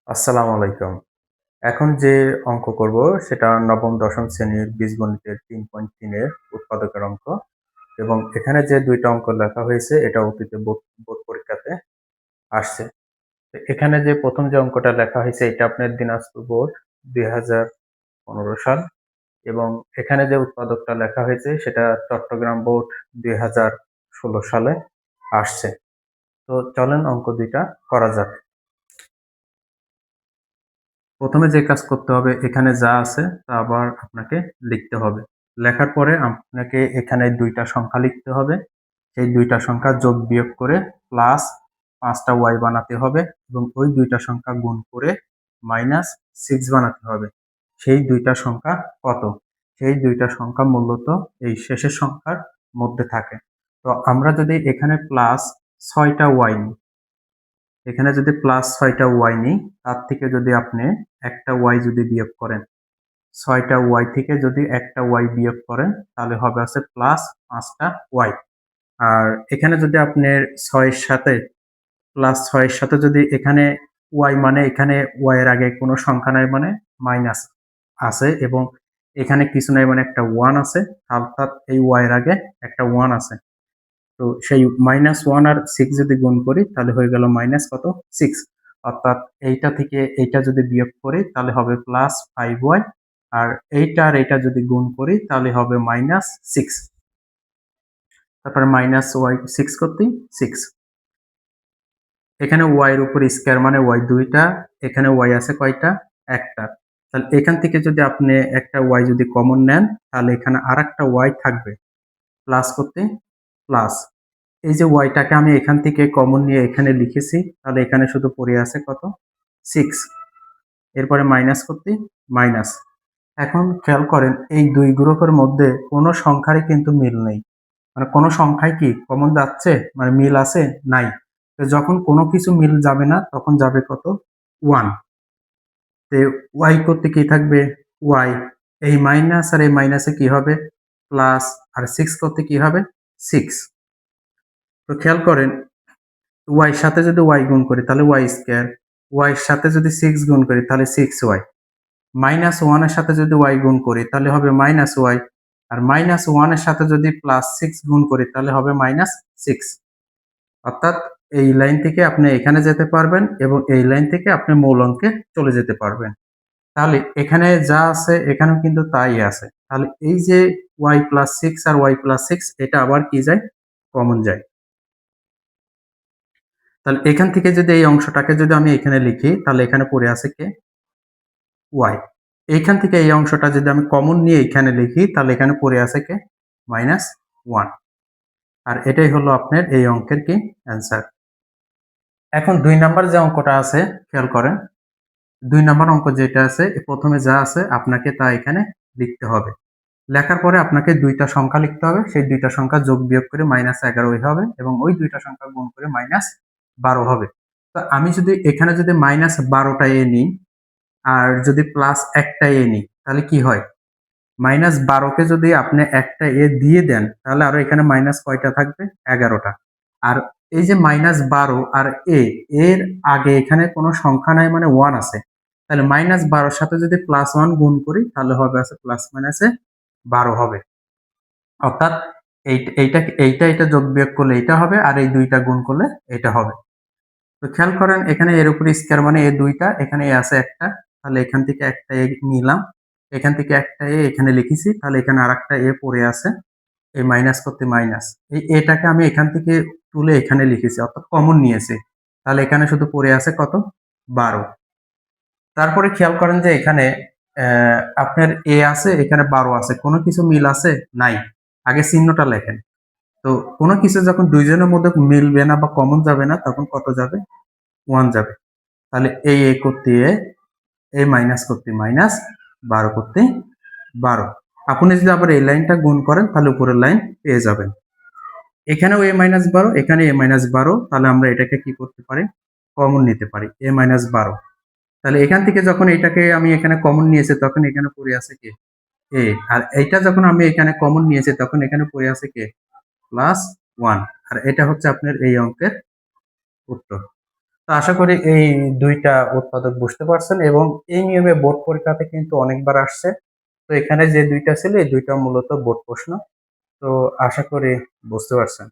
আসসালামু আলাইকুম। এখন যে অঙ্ক করব সেটা নবম দশম শ্রেণীর বীজগণিতের ৩.৩ এর উৎপাদকের অঙ্ক এবং এখানে যে ২ টা অঙ্ক লেখা হয়েছে এটা অতীতে বোর্ড পরীক্ষাতে আসছে। তো এখানে যে ১ম যে অঙ্কটা লেখা হয়েছে এটা আপনার দিনাজপুর বোর্ড ২০১৫ সাল এবং এখানে যে উৎপাদকটা লেখা হয়েছে সেটা চট্টগ্রাম বোর্ড ২০১৬ সালে আসছে। তো চলেন অঙ্ক ২ টা করা যাক। প্রথমে যে কাজ করতে হবে এখানে যা আছে তা আবার আপনাকে লিখতে হবে। লেখার পরে আপনাকে এখানে ২ টা সংখ্যা লিখতে হবে। সেই ২ টা সংখ্যা যোগ বিয়োগ করে প্লাস ৫ টা ওয়াই বানাতে হবে এবং ওই ২ টা সংখ্যা গুণ করে -6 বানাতে হবে। সেই ২ টা সংখ্যা কত? সেই ২ টা সংখ্যা মূলত এই শেষের সংখ্যার মধ্যে থাকে। তো আমরা যদি এখানে প্লাস ৬ টা ওয়াই নিই, এখানে যদি প্লাস ৬ টা ওয়াই নিই, তার থেকে যদি আপনি একটা ওয়াই যদি বিয়োগ করেন, ৬ টা ওয়াই থেকে যদি একটা ওয়াই বিয়োগ করেন তাহলে হবে আছে প্লাস ৫ টা ওয়াই। আর এখানে যদি আপনার ৬ এর সাথে প্লাস ৬ এর সাথে যদি এখানে ওয়াই মানে এখানে ওয়াই এর আগে কোনো সংখ্যা নাই মানে মাইনাস আছে এবং এখানে কিছু নাই মানে একটা 1 আছে, অর্থাৎ এই ওয়াই এর আগে একটা 1 আছে। তো সেই -1 আর 6 যদি গুণ করি তাহলে হয়ে গেল মাইনাস কত? 6। অর্থাৎ এইটা থেকে এইটা যদি বিয়োগ করি তাহলে হবে প্লাস 5y আর এইটা আর এইটা যদি গুণ করি তাহলে হবে -6। তারপরে -y 6 করতেই 6। এখানে y এর উপর স্কয়ার মানে y ২ টা, এখানে y আছে কয়টা? ১ টা। তাহলে এখান থেকে যদি আপনি একটা y যদি কমন নেন তাহলে এখানে আরেকটা y থাকবে। প্লাস করতে প্লাস। এই যে ওয়াইটাকে আমি এখান থেকে কমন নিয়ে এখানে লিখেছি তাহলে এখানে শুধু পড়ে আছে কত? 6। এরপরে মাইনাস করতে মাইনাস। এখন খেয়াল করেন এই ২ গ্রুপের মধ্যে কোনো সংখ্যারই কিন্তু মিল নেই। মানে কোনো সংখ্যায় কি কমন যাচ্ছে? মানে মিল আছে? নাই। তো যখন কোনো কিছু মিল যাবে না তখন যাবে কত? 1। তো y করতে কি থাকবে? y। এই মাইনাস আর এই মাইনাসে কি হবে? প্লাস আর 6 করতে কি হবে? 6। তো খেয়াল করেন y এর সাথে যদি y গুণ করি তাহলে y স্কয়ার, y এর সাথে যদি 6 গুণ করি তাহলে 6y, -1 এর সাথে যদি y গুণ করি তাহলে হবে -y আর -1 এর সাথে যদি +6 গুণ করি তাহলে হবে -6। অর্থাৎ এই লাইন থেকে আপনি এখানে যেতে পারবেন এবং এই লাইন থেকে আপনি মূল অঙ্কে চলে যেতে পারবেন। তাহলে এখানে যা আছে এখানেও কিন্তু তাই আছে। তাহলে এই যে y+6 আর y+6 এটা আবার কি যায়? কমন যায়। তাহলে এখান থেকে যদি এই অংশটাকে যদি আমি এখানে লিখি তাহলে এখানে পড়ে আছে কে? y। এইখান থেকে এই অংশটা যদি আমি কমন নিয়ে এখানে লিখি তাহলে এখানে পড়ে আছে কে? -1। আর এটাই হলো আপনার এই অঙ্কের কি? অ্যান্সার। এখন ২ নাম্বার যে অঙ্কটা আছে খেয়াল করেন। ২ নাম্বার অঙ্ক যেটা আছে প্রথমে যা আছে আপনাকে তা এখানে লিখতে হবে। লেখার পরে আপনাকে ২ টা সংখ্যা লিখতে হবে। সেই ২ টা সংখ্যা যোগ বিয়োগ করে -11 হবে এবং ওই ২ টা সংখ্যা গুণ করে -12 হবে। তো আমি যদি এখানে যদি -12 টা নিই আর যদি প্লাস একটা নিই তাহলে কি হয়? -12 কে যদি আপনি একটা দিয়ে দেন তাহলে আরো এখানে মাইনাস কয়টা থাকবে? 11 টা। আর এই যে -12 আর এর আগে এখানে কোনো সংখ্যা নাই মানে 1 আছে। তাহলে -12 র সাথে যদি +1 গুণ করি তাহলে হবে আছে প্লাস মাইনাসে 12 হবে। অর্থাৎ এইটা যোগ বিয়োগ করলে এইটা হবে আর এই ২ টা গুণ করলে এটা হবে। তো খেয়াল করেন এখানে এর উপর স্কয়ার মানে এ ২ টা, এখানে এ আছে একটা। তাহলে এখান থেকে একটা এ নিলাম। এখান থেকে একটা এখানে লিখেছি। তাহলে এখানে আরেকটা পড়ে আছে। এই মাইনাস করতে মাইনাস। এই এটাকে আমি এখান থেকে তুলে এখানে লিখেছি অর্থাৎ কমন নিয়েছি। তাহলে এখানে শুধু পড়ে আছে কত? ১২। তারপরে খেয়াল করেন যে এখানে আপনার আছে, এখানে ১২ আছে। কোন কিছু মিল আছে? নাই। আগে চিহ্নটা লেখেন। তো কোন কিছু যখন ২ জনের মধ্যে মিলবে না বা কমন যাবে না তখন কত যাবে? 1 যাবে। তাহলে এই করতে এই মাইনাস করতে মাইনাস, ১২ করতে ১২। আপনি যদি আবার এই লাইনটা গুণ করেন তাহলে উপরের লাইন পেয়ে যাবেন। এখানেও -12, এখানে -12, তাহলে আমরা এটাকে কি করতে পারি? কমন নিতে পারি। -12। তাহলে এখান থেকে যখন এটাকে আমি এখানে কমন নিয়েছি তখন এখানে পড়ে আছে কি? আর এইটা যখন আমি এখানে কমন নিয়েছি তখন এখানে পড়ে আছে কি? +1। আর এটা হচ্ছে আপনার এই অঙ্কের উত্তর। তো আশা করি এই দুইটা উৎপাদক বুঝতে পারছেন, এবং এই নিয়মে বোর্ড পরীক্ষাতে কিন্তু অনেকবার আসছে। তো এখানে যে দুইটা ছিল এই দুইটা মূলত বোর্ড প্রশ্ন। তো আশা করি বুঝতে পারছেন।